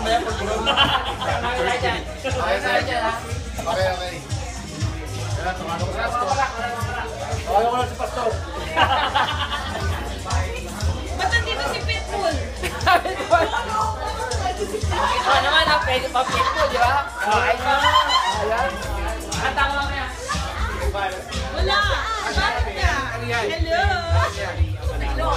mamaya pag-gulong. Okay dyan. Okay dyan ha. Okay. Kaya, tumano ko sa pastor. Okay ko lang si pastor. Ba't nandito si Pitbull? Ito naman ha, pwede pa Pitbull, di ba? Okay ka. Ayan. Tama mo yan. Wala. Bakit ka? Hello. Hello.